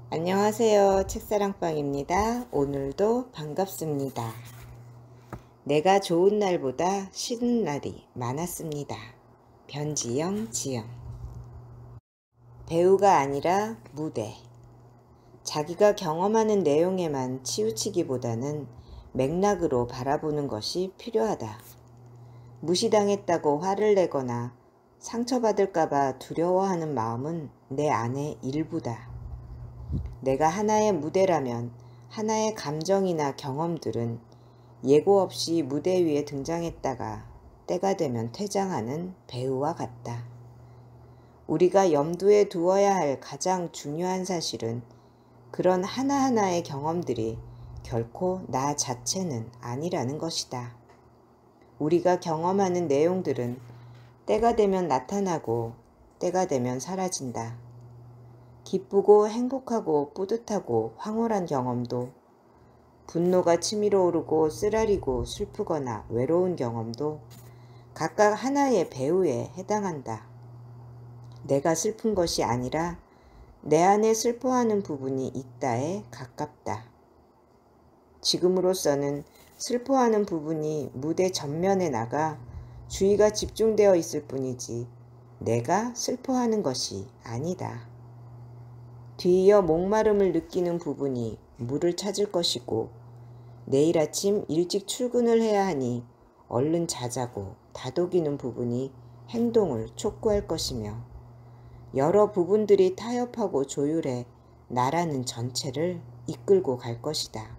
안녕하세요. 책사랑방입니다. 오늘도 반갑습니다. 내가 좋은 날보다 싫은 날이 많았습니다. 변지영, 지영. 배우가 아니라 무대. 자기가 경험하는 내용에만 치우치기보다는 맥락으로 바라보는 것이 필요하다. 무시당했다고 화를 내거나 상처받을까봐 두려워하는 마음은 내 안의 일부다. 내가 하나의 무대라면 하나의 감정이나 경험들은 예고 없이 무대 위에 등장했다가 때가 되면 퇴장하는 배우와 같다. 우리가 염두에 두어야 할 가장 중요한 사실은 그런 하나하나의 경험들이 결코 나 자체는 아니라는 것이다. 우리가 경험하는 내용들은 때가 되면 나타나고 때가 되면 사라진다. 기쁘고 행복하고 뿌듯하고 황홀한 경험도, 분노가 치밀어 오르고 쓰라리고 슬프거나 외로운 경험도 각각 하나의 배우에 해당한다. 내가 슬픈 것이 아니라 내 안에 슬퍼하는 부분이 있다에 가깝다. 지금으로서는 슬퍼하는 부분이 무대 전면에 나가 주의가 집중되어 있을 뿐이지 내가 슬퍼하는 것이 아니다. 뒤이어 목마름을 느끼는 부분이 물을 찾을 것이고 내일 아침 일찍 출근을 해야 하니 얼른 자자고 다독이는 부분이 행동을 촉구할 것이며 여러 부분들이 타협하고 조율해 나라는 전체를 이끌고 갈 것이다.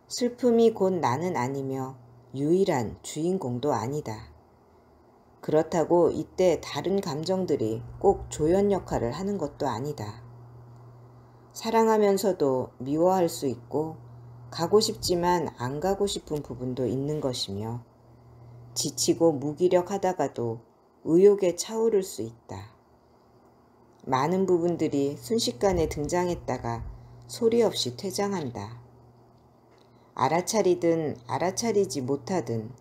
슬픔이 곧 나는 아니며 유일한 주인공도 아니다. 그렇다고 이때 다른 감정들이 꼭 조연 역할을 하는 것도 아니다. 사랑하면서도 미워할 수 있고 가고 싶지만 안 가고 싶은 부분도 있는 것이며 지치고 무기력하다가도 의욕에 차오를 수 있다. 많은 부분들이 순식간에 등장했다가 소리 없이 퇴장한다. 알아차리든 알아차리지 못하든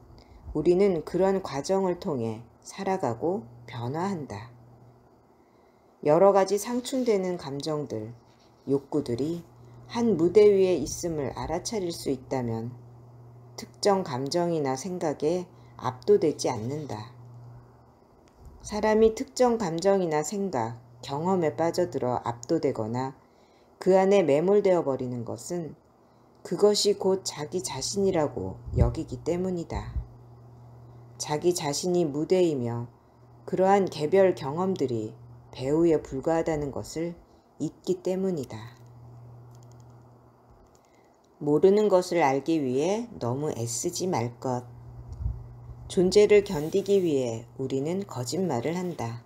우리는 그런 과정을 통해 살아가고 변화한다. 여러 가지 상충되는 감정들, 욕구들이 한 무대 위에 있음을 알아차릴 수 있다면 특정 감정이나 생각에 압도되지 않는다. 사람이 특정 감정이나 생각, 경험에 빠져들어 압도되거나 그 안에 매몰되어 버리는 것은 그것이 곧 자기 자신이라고 여기기 때문이다. 자기 자신이 무대이며 그러한 개별 경험들이 배우에 불과하다는 것을 잊기 때문이다. 모르는 것을 알기 위해 너무 애쓰지 말 것. 존재를 견디기 위해 우리는 거짓말을 한다.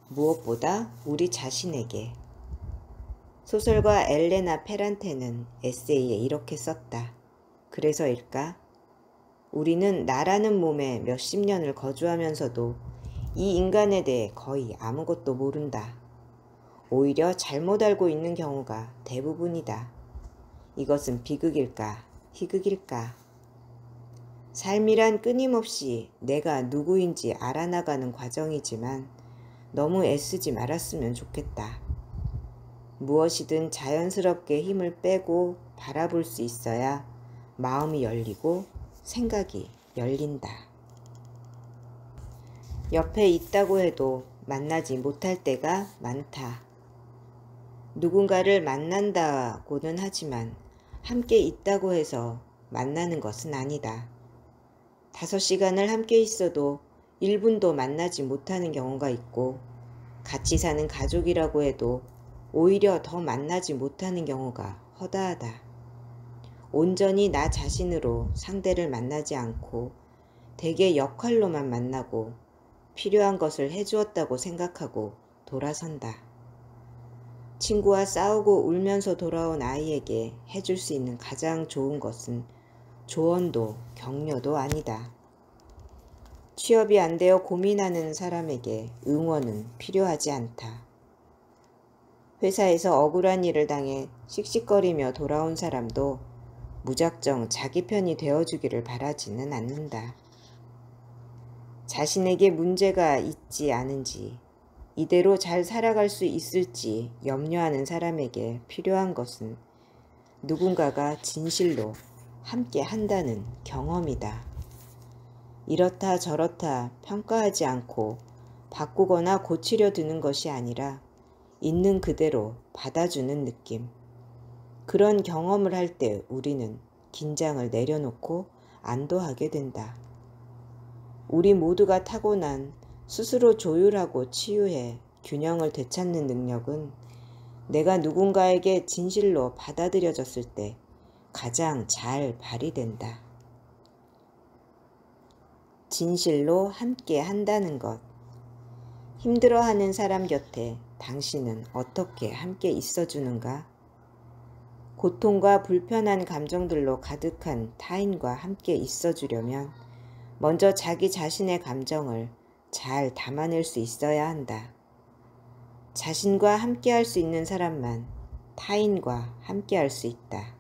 무엇보다 우리 자신에게. 소설가 엘레나 페란테는 에세이에 이렇게 썼다. 그래서일까? 우리는 나라는 몸에 몇십 년을 거주하면서도 이 인간에 대해 거의 아무것도 모른다. 오히려 잘못 알고 있는 경우가 대부분이다. 이것은 비극일까, 희극일까? 삶이란 끊임없이 내가 누구인지 알아나가는 과정이지만 너무 애쓰지 말았으면 좋겠다. 무엇이든 자연스럽게 힘을 빼고 바라볼 수 있어야 마음이 열리고 생각이 열린다. 옆에 있다고 해도 만나지 못할 때가 많다. 누군가를 만난다고는 하지만 함께 있다고 해서 만나는 것은 아니다. 5시간을 함께 있어도 1분도 만나지 못하는 경우가 있고 같이 사는 가족이라고 해도 오히려 더 만나지 못하는 경우가 허다하다. 온전히 나 자신으로 상대를 만나지 않고 대개 역할로만 만나고 필요한 것을 해주었다고 생각하고 돌아선다. 친구와 싸우고 울면서 돌아온 아이에게 해줄 수 있는 가장 좋은 것은 조언도 격려도 아니다. 취업이 안 되어 고민하는 사람에게 응원은 필요하지 않다. 회사에서 억울한 일을 당해 씩씩거리며 돌아온 사람도 무작정 자기 편이 되어주기를 바라지는 않는다. 자신에게 문제가 있지 않은지, 이대로 잘 살아갈 수 있을지 염려하는 사람에게 필요한 것은 누군가가 진실로 함께 한다는 경험이다. 이렇다 저렇다 평가하지 않고 바꾸거나 고치려 드는 것이 아니라 있는 그대로 받아주는 느낌. 그런 경험을 할 때 우리는 긴장을 내려놓고 안도하게 된다. 우리 모두가 타고난 스스로 조율하고 치유해 균형을 되찾는 능력은 내가 누군가에게 진실로 받아들여졌을 때 가장 잘 발휘된다. 진실로 함께 한다는 것. 힘들어하는 사람 곁에 당신은 어떻게 함께 있어주는가? 고통과 불편한 감정들로 가득한 타인과 함께 있어주려면 먼저 자기 자신의 감정을 잘 담아낼 수 있어야 한다. 자신과 함께 할 수 있는 사람만 타인과 함께 할 수 있다.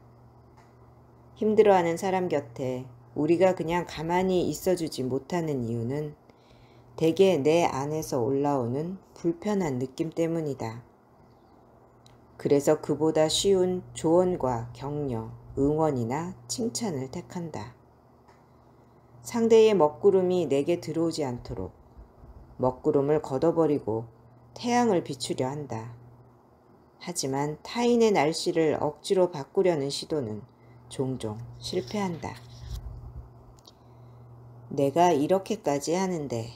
힘들어하는 사람 곁에 우리가 그냥 가만히 있어주지 못하는 이유는 대개 내 안에서 올라오는 불편한 느낌 때문이다. 그래서 그보다 쉬운 조언과 격려, 응원이나 칭찬을 택한다. 상대의 먹구름이 내게 들어오지 않도록 먹구름을 걷어버리고 태양을 비추려 한다. 하지만 타인의 날씨를 억지로 바꾸려는 시도는 종종 실패한다. 내가 이렇게까지 하는데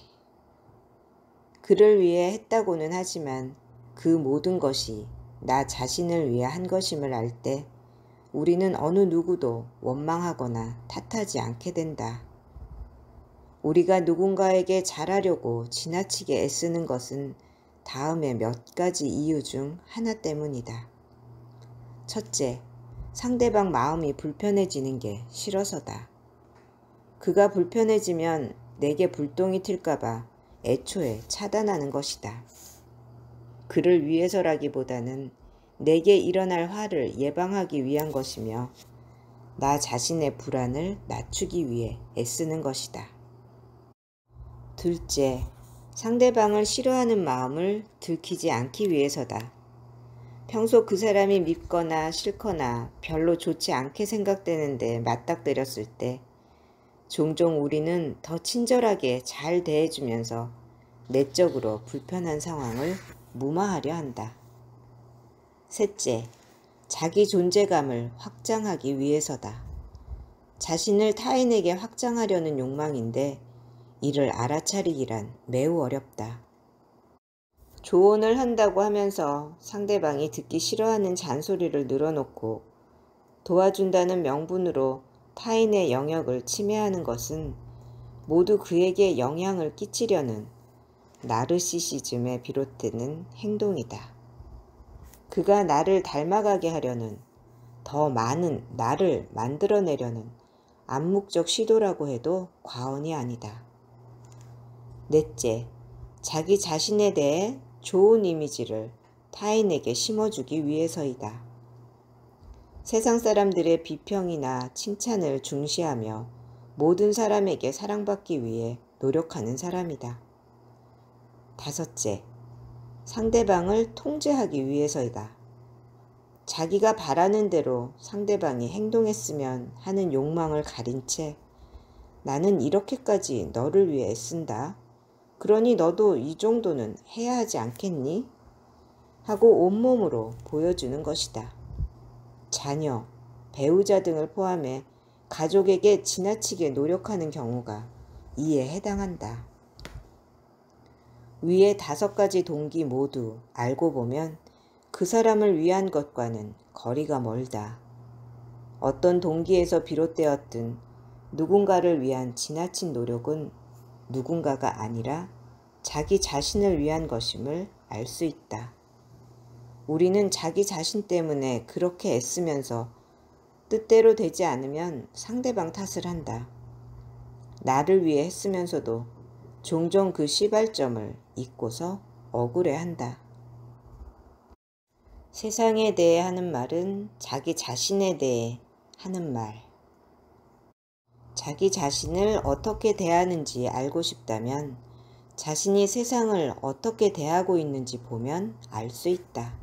그를 위해 했다고는 하지만 그 모든 것이 나 자신을 위해 한 것임을 알 때 우리는 어느 누구도 원망하거나 탓하지 않게 된다. 우리가 누군가에게 잘하려고 지나치게 애쓰는 것은 다음의 몇 가지 이유 중 하나 때문이다. 첫째, 상대방 마음이 불편해지는 게 싫어서다. 그가 불편해지면 내게 불똥이 튈까봐 애초에 차단하는 것이다. 그를 위해서라기보다는 내게 일어날 화를 예방하기 위한 것이며 나 자신의 불안을 낮추기 위해 애쓰는 것이다. 둘째, 상대방을 싫어하는 마음을 들키지 않기 위해서다. 평소 그 사람이 밉거나 싫거나 별로 좋지 않게 생각되는데 맞닥뜨렸을 때 종종 우리는 더 친절하게 잘 대해주면서 내적으로 불편한 상황을 무마하려 한다. 셋째, 자기 존재감을 확장하기 위해서다. 자신을 타인에게 확장하려는 욕망인데 이를 알아차리기란 매우 어렵다. 조언을 한다고 하면서 상대방이 듣기 싫어하는 잔소리를 늘어놓고 도와준다는 명분으로 타인의 영역을 침해하는 것은 모두 그에게 영향을 끼치려는 나르시시즘에 비롯되는 행동이다. 그가 나를 닮아가게 하려는 더 많은 나를 만들어내려는 암묵적 시도라고 해도 과언이 아니다. 넷째, 자기 자신에 대해 좋은 이미지를 타인에게 심어주기 위해서이다. 세상 사람들의 비평이나 칭찬을 중시하며 모든 사람에게 사랑받기 위해 노력하는 사람이다. 다섯째, 상대방을 통제하기 위해서이다. 자기가 바라는 대로 상대방이 행동했으면 하는 욕망을 가린 채 나는 이렇게까지 너를 위해 애쓴다. 그러니 너도 이 정도는 해야 하지 않겠니? 하고 온몸으로 보여주는 것이다. 자녀, 배우자 등을 포함해 가족에게 지나치게 노력하는 경우가 이에 해당한다. 위의 5가지 동기 모두 알고 보면 그 사람을 위한 것과는 거리가 멀다. 어떤 동기에서 비롯되었든 누군가를 위한 지나친 노력은 누군가가 아니라 자기 자신을 위한 것임을 알 수 있다. 우리는 자기 자신 때문에 그렇게 애쓰면서 뜻대로 되지 않으면 상대방 탓을 한다. 나를 위해 했으면서도 종종 그 시발점을 잊고서 억울해한다. 세상에 대해 하는 말은 자기 자신에 대해 하는 말. 자기 자신을 어떻게 대하는지 알고 싶다면 자신이 세상을 어떻게 대하고 있는지 보면 알 수 있다.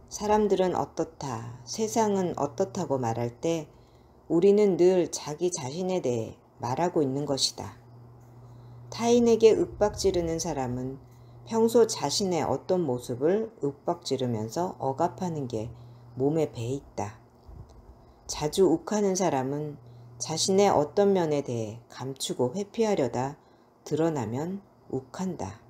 사람들은 어떻다, 세상은 어떻다고 말할 때 우리는 늘 자기 자신에 대해 말하고 있는 것이다. 타인에게 윽박지르는 사람은 평소 자신의 어떤 모습을 윽박지르면서 억압하는 게 몸에 배 있다. 자주 욱하는 사람은 자신의 어떤 면에 대해 감추고 회피하려다 드러나면 욱한다.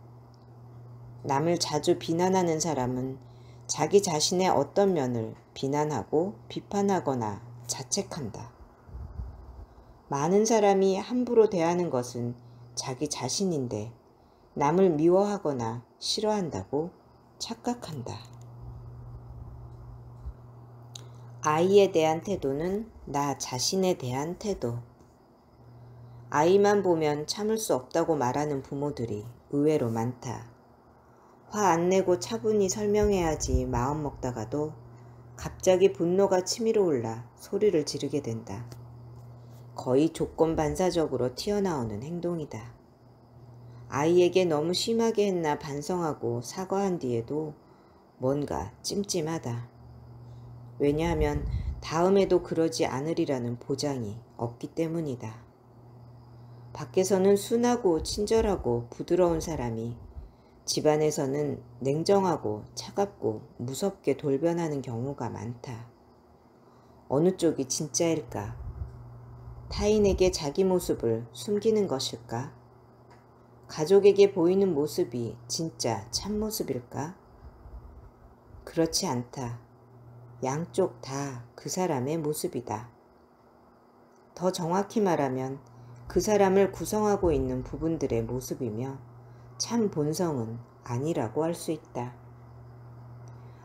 남을 자주 비난하는 사람은 자기 자신의 어떤 면을 비난하고 비판하거나 자책한다. 많은 사람이 함부로 대하는 것은 자기 자신인데 남을 미워하거나 싫어한다고 착각한다. 아이에 대한 태도는 나 자신에 대한 태도. 아이만 보면 참을 수 없다고 말하는 부모들이 의외로 많다. 화 안 내고 차분히 설명해야지 마음 먹다가도 갑자기 분노가 치밀어 올라 소리를 지르게 된다. 거의 조건 반사적으로 튀어나오는 행동이다. 아이에게 너무 심하게 했나 반성하고 사과한 뒤에도 뭔가 찜찜하다. 왜냐하면 다음에도 그러지 않으리라는 보장이 없기 때문이다. 밖에서는 순하고 친절하고 부드러운 사람이 집안에서는 냉정하고 차갑고 무섭게 돌변하는 경우가 많다. 어느 쪽이 진짜일까? 타인에게 자기 모습을 숨기는 것일까? 가족에게 보이는 모습이 진짜 참모습일까? 그렇지 않다. 양쪽 다 그 사람의 모습이다. 더 정확히 말하면 그 사람을 구성하고 있는 부분들의 모습이며 참 본성은 아니라고 할 수 있다.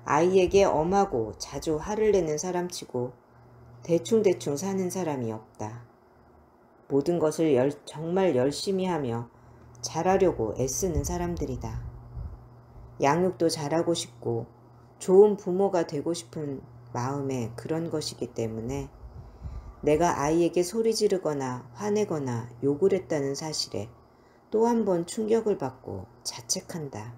아이에게 엄하고 자주 화를 내는 사람치고 대충대충 사는 사람이 없다. 모든 것을 정말 열심히 하며 잘하려고 애쓰는 사람들이다. 양육도 잘하고 싶고 좋은 부모가 되고 싶은 마음에 그런 것이기 때문에 내가 아이에게 소리 지르거나 화내거나 욕을 했다는 사실에 또 한 번 충격을 받고 자책한다.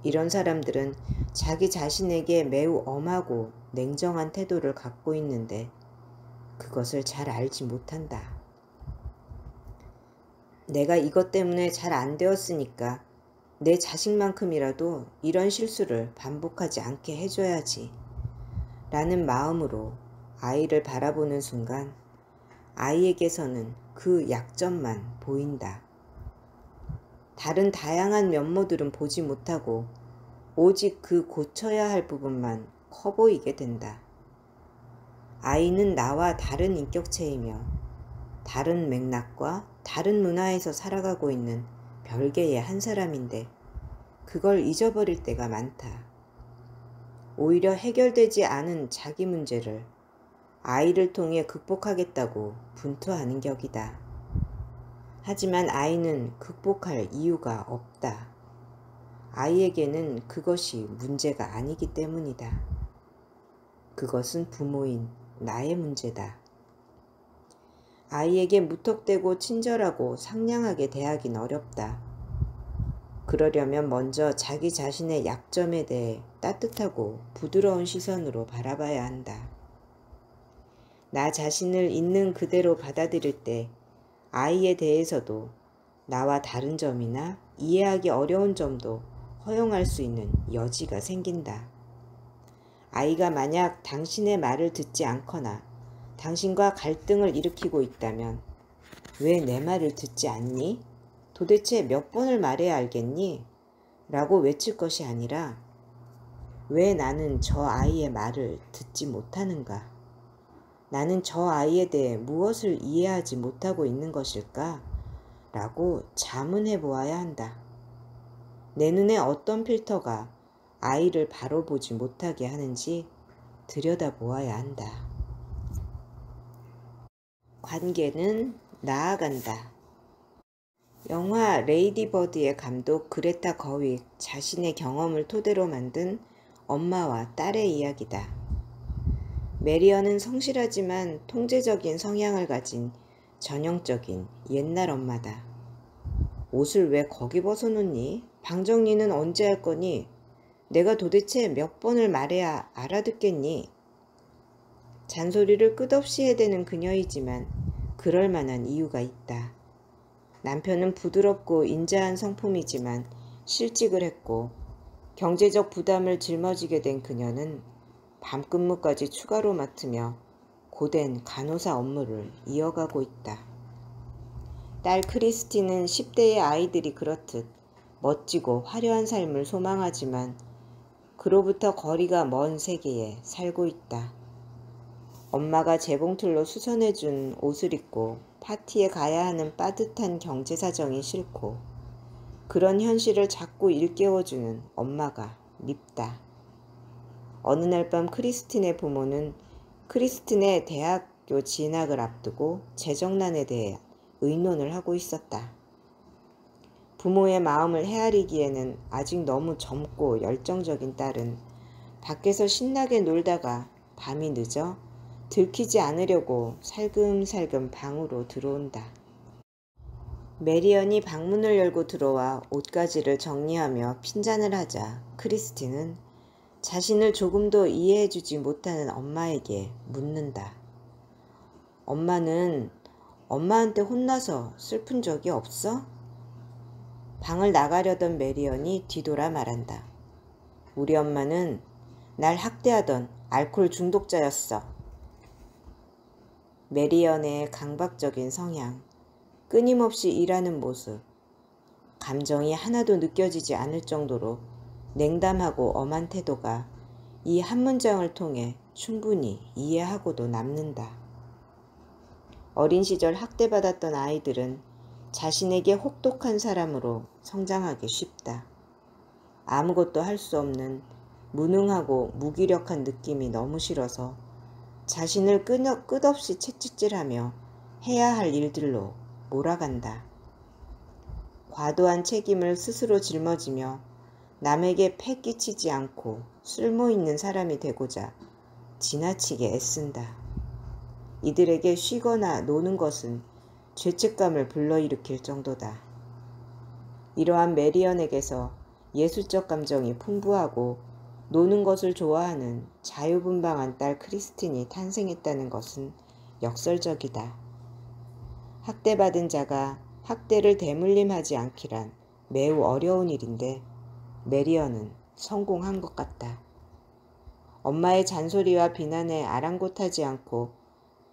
이런 사람들은 자기 자신에게 매우 엄하고 냉정한 태도를 갖고 있는데 그것을 잘 알지 못한다. 내가 이것 때문에 잘 안 되었으니까 내 자식만큼이라도 이런 실수를 반복하지 않게 해줘야지 라는 마음으로 아이를 바라보는 순간 아이에게서는 그 약점만 보인다. 다른 다양한 면모들은 보지 못하고 오직 그 고쳐야 할 부분만 커 보이게 된다. 아이는 나와 다른 인격체이며 다른 맥락과 다른 문화에서 살아가고 있는 별개의 한 사람인데 그걸 잊어버릴 때가 많다. 오히려 해결되지 않은 자기 문제를 아이를 통해 극복하겠다고 분투하는 격이다. 하지만 아이는 극복할 이유가 없다. 아이에게는 그것이 문제가 아니기 때문이다. 그것은 부모인 나의 문제다. 아이에게 무턱대고 친절하고 상냥하게 대하긴 어렵다. 그러려면 먼저 자기 자신의 약점에 대해 따뜻하고 부드러운 시선으로 바라봐야 한다. 나 자신을 있는 그대로 받아들일 때 아이에 대해서도 나와 다른 점이나 이해하기 어려운 점도 허용할 수 있는 여지가 생긴다. 아이가 만약 당신의 말을 듣지 않거나 당신과 갈등을 일으키고 있다면 왜 내 말을 듣지 않니? 도대체 몇 번을 말해야 알겠니? 라고 외칠 것이 아니라 왜 나는 저 아이의 말을 듣지 못하는가? 나는 저 아이에 대해 무엇을 이해하지 못하고 있는 것일까? 라고 자문해 보아야 한다. 내 눈에 어떤 필터가 아이를 바로 보지 못하게 하는지 들여다 보아야 한다. 관계는 나아간다. 영화 레이디 버드의 감독 그레타 거윅 자신의 경험을 토대로 만든 엄마와 딸의 이야기다. 메리언은 성실하지만 통제적인 성향을 가진 전형적인 옛날 엄마다. 옷을 왜 거기 벗어놓니? 방 정리는 언제 할 거니? 내가 도대체 몇 번을 말해야 알아듣겠니? 잔소리를 끝없이 해대는 그녀이지만 그럴 만한 이유가 있다. 남편은 부드럽고 인자한 성품이지만 실직을 했고 경제적 부담을 짊어지게 된 그녀는 밤근무까지 추가로 맡으며 고된 간호사 업무를 이어가고 있다. 딸 크리스티는 10대의 아이들이 그렇듯 멋지고 화려한 삶을 소망하지만 그로부터 거리가 먼 세계에 살고 있다. 엄마가 재봉틀로 수선해준 옷을 입고 파티에 가야 하는 빠듯한 경제 사정이 싫고 그런 현실을 자꾸 일깨워주는 엄마가 밉다. 어느 날 밤 크리스틴의 부모는 크리스틴의 대학교 진학을 앞두고 재정난에 대해 의논을 하고 있었다. 부모의 마음을 헤아리기에는 아직 너무 젊고 열정적인 딸은 밖에서 신나게 놀다가 밤이 늦어 들키지 않으려고 살금살금 방으로 들어온다. 메리언이 방문을 열고 들어와 옷가지를 정리하며 핀잔을 하자 크리스틴은 자신을 조금도 이해해주지 못하는 엄마에게 묻는다. 엄마는 엄마한테 혼나서 슬픈 적이 없어? 방을 나가려던 메리언이 뒤돌아 말한다. 우리 엄마는 날 학대하던 알코올 중독자였어. 메리언의 강박적인 성향, 끊임없이 일하는 모습, 감정이 하나도 느껴지지 않을 정도로 냉담하고 엄한 태도가 이 한 문장을 통해 충분히 이해하고도 남는다. 어린 시절 학대받았던 아이들은 자신에게 혹독한 사람으로 성장하기 쉽다. 아무것도 할 수 없는 무능하고 무기력한 느낌이 너무 싫어서 자신을 끝없이 채찍질하며 해야 할 일들로 몰아간다. 과도한 책임을 스스로 짊어지며 남에게 패 끼치지 않고 쓸모있는 사람이 되고자 지나치게 애쓴다. 이들에게 쉬거나 노는 것은 죄책감을 불러일으킬 정도다. 이러한 메리언에게서 예술적 감정이 풍부하고 노는 것을 좋아하는 자유분방한 딸 크리스틴이 탄생했다는 것은 역설적이다. 학대받은 자가 학대를 대물림하지 않기란 매우 어려운 일인데 메리언은 성공한 것 같다. 엄마의 잔소리와 비난에 아랑곳하지 않고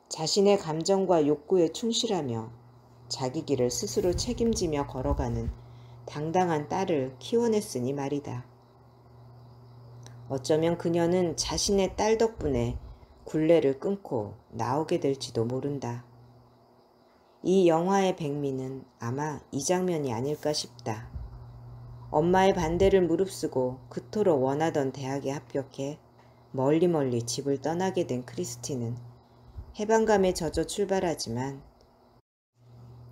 자신의 감정과 욕구에 충실하며 자기 길을 스스로 책임지며 걸어가는 당당한 딸을 키워냈으니 말이다. 어쩌면 그녀는 자신의 딸 덕분에 굴레를 끊고 나오게 될지도 모른다. 이 영화의 백미는 아마 이 장면이 아닐까 싶다. 엄마의 반대를 무릅쓰고 그토록 원하던 대학에 합격해 멀리 집을 떠나게 된 크리스티는 해방감에 젖어 출발하지만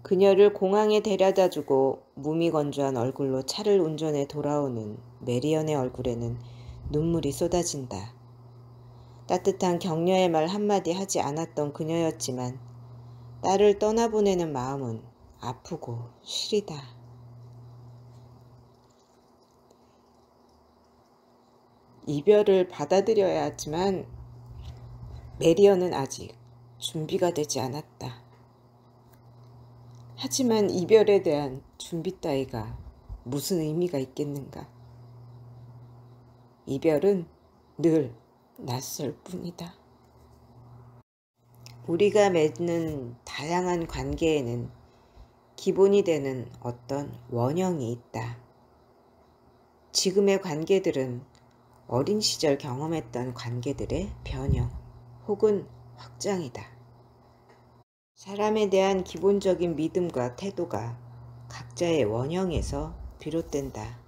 그녀를 공항에 데려다주고 무미건조한 얼굴로 차를 운전해 돌아오는 메리언의 얼굴에는 눈물이 쏟아진다. 따뜻한 격려의 말 한마디 하지 않았던 그녀였지만 딸을 떠나보내는 마음은 아프고 시리다. 이별을 받아들여야 하지만 메리언은 아직 준비가 되지 않았다. 하지만 이별에 대한 준비 따위가 무슨 의미가 있겠는가. 이별은 늘 낯설 뿐이다. 우리가 맺는 다양한 관계에는 기본이 되는 어떤 원형이 있다. 지금의 관계들은 어린 시절 경험했던 관계들의 변형 혹은 확장이다. 사람에 대한 기본적인 믿음과 태도가 각자의 원형에서 비롯된다.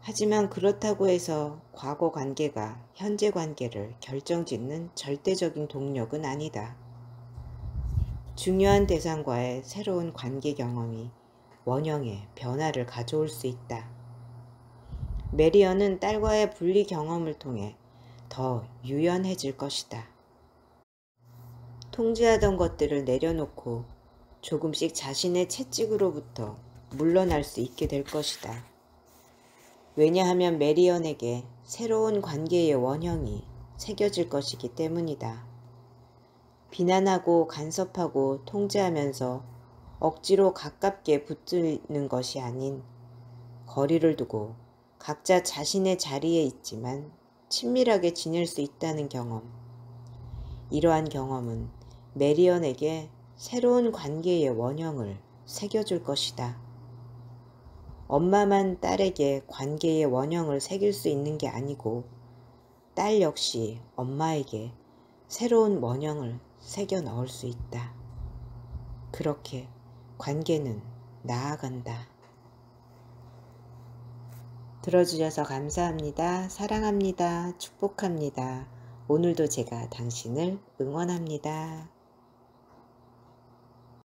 하지만 그렇다고 해서 과거 관계가 현재 관계를 결정짓는 절대적인 동력은 아니다. 중요한 대상과의 새로운 관계 경험이 원형의 변화를 가져올 수 있다. 메리언은 딸과의 분리 경험을 통해 더 유연해질 것이다. 통제하던 것들을 내려놓고 조금씩 자신의 채찍으로부터 물러날 수 있게 될 것이다. 왜냐하면 메리언에게 새로운 관계의 원형이 새겨질 것이기 때문이다. 비난하고 간섭하고 통제하면서 억지로 가깝게 붙는 것이 아닌 거리를 두고 각자 자신의 자리에 있지만 친밀하게 지낼 수 있다는 경험. 이러한 경험은 메리언에게 새로운 관계의 원형을 새겨줄 것이다. 엄마만 딸에게 관계의 원형을 새길 수 있는 게 아니고 딸 역시 엄마에게 새로운 원형을 새겨 넣을 수 있다. 그렇게 관계는 나아간다. 들어주셔서 감사합니다. 사랑합니다. 축복합니다. 오늘도 제가 당신을 응원합니다.